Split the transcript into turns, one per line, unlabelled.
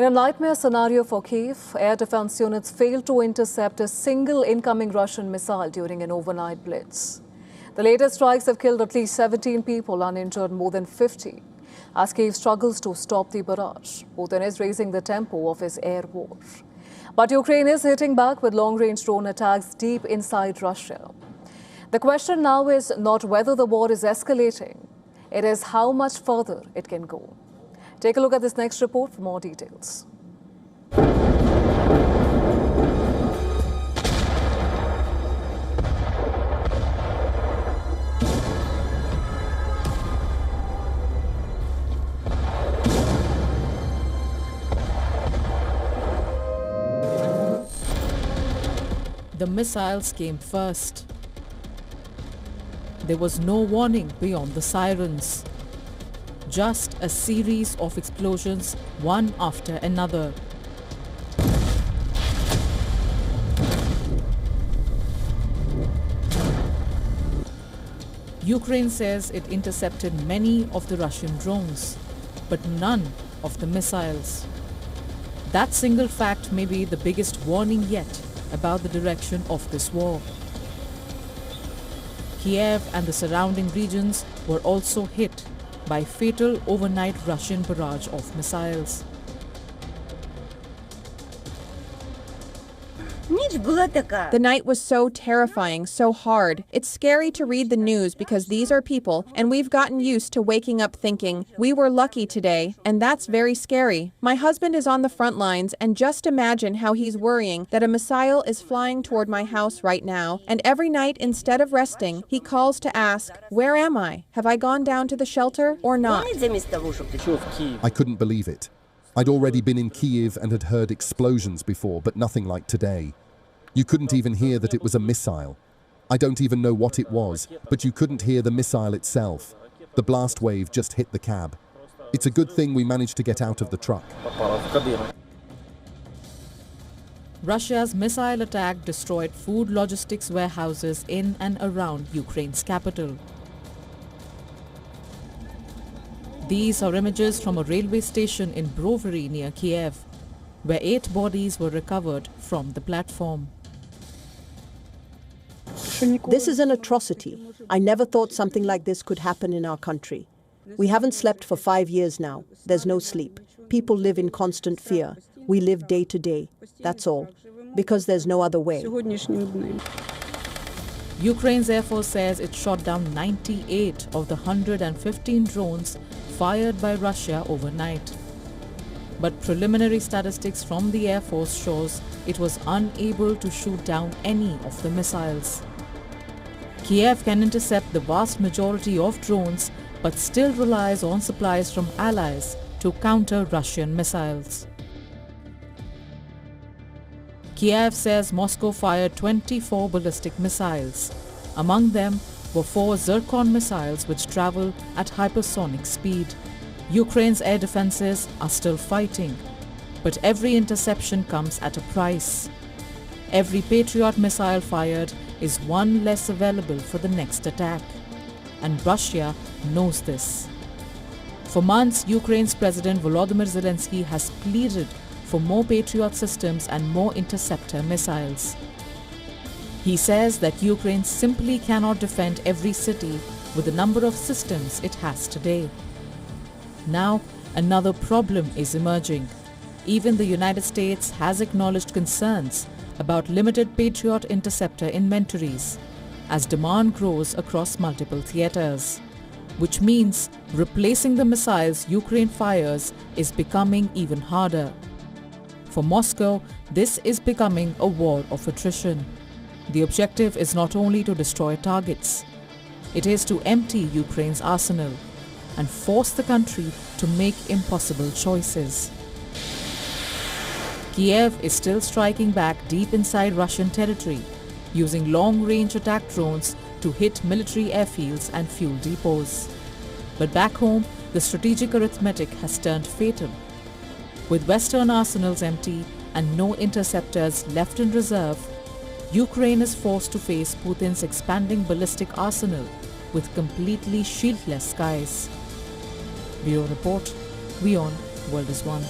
In a nightmare scenario for Kyiv, air defense units failed to intercept a single incoming Russian missile during an overnight blitz. The latest strikes have killed at least 17 people and injured more than 50 as Kyiv struggles to stop the barrage. Putin is raising the tempo of his air war. But Ukraine is hitting back with long-range drone attacks deep inside Russia. The question now is not whether the war is escalating, it is how much further it can go. Take a look at this next report for more details.
The missiles came first. There was no warning beyond the sirens. Just a series of explosions, one after another. Ukraine says it intercepted many of the Russian drones, but none of the missiles. That single fact may be the biggest warning yet about the direction of this war. Kyiv and the surrounding regions were also hit by fatal overnight Russian barrage of missiles.
The night was so terrifying, so hard. It's scary to read the news because these are people, and we've gotten used to waking up thinking, we were lucky today, and that's very scary. My husband is on the front lines, and just imagine how he's worrying that a missile is flying toward my house right now, and every night, instead of resting, he calls to ask, where am I? Have I gone down to the shelter or not?
I couldn't believe it. I'd already been in Kyiv and had heard explosions before, but nothing like today. You couldn't even hear that it was a missile. I don't even know what it was, but you couldn't hear the missile itself. The blast wave just hit the cab. It's a good thing we managed to get out of the truck.
Russia's missile attack destroyed food logistics warehouses in and around Ukraine's capital. These are images from a railway station in Brovary near Kyiv, where 8 bodies were recovered from the platform.
This is an atrocity. I never thought something like this could happen in our country. We haven't slept for 5 years now. There's no sleep. People live in constant fear. We live day to day. That's all. Because there's no other way.
Ukraine's Air Force says it shot down 98 of the 115 drones fired by Russia overnight. But preliminary statistics from the Air Force shows it was unable to shoot down any of the missiles. Kyiv can intercept the vast majority of drones, but still relies on supplies from allies to counter Russian missiles. Kyiv says Moscow fired 24 ballistic missiles. Among them were 4 Zircon missiles which travel at hypersonic speed. Ukraine's air defenses are still fighting, but every interception comes at a price. Every Patriot missile fired is one less available for the next attack, and Russia knows this. For months, Ukraine's President Volodymyr Zelenskyy has pleaded for more Patriot systems and more interceptor missiles. He says that Ukraine simply cannot defend every city with the number of systems it has today. Now, another problem is emerging. Even the United States has acknowledged concerns about limited Patriot interceptor inventories as demand grows across multiple theaters, which means replacing the missiles Ukraine fires is becoming even harder. For Moscow, this is becoming a war of attrition. The objective is not only to destroy targets, it is to empty Ukraine's arsenal and force the country to make impossible choices. Kyiv is still striking back deep inside Russian territory, using long-range attack drones to hit military airfields and fuel depots. But back home, the strategic arithmetic has turned fatal. With Western arsenals empty and no interceptors left in reserve, Ukraine is forced to face Putin's expanding ballistic arsenal with completely shieldless skies. Bureau Report, WION, World is One.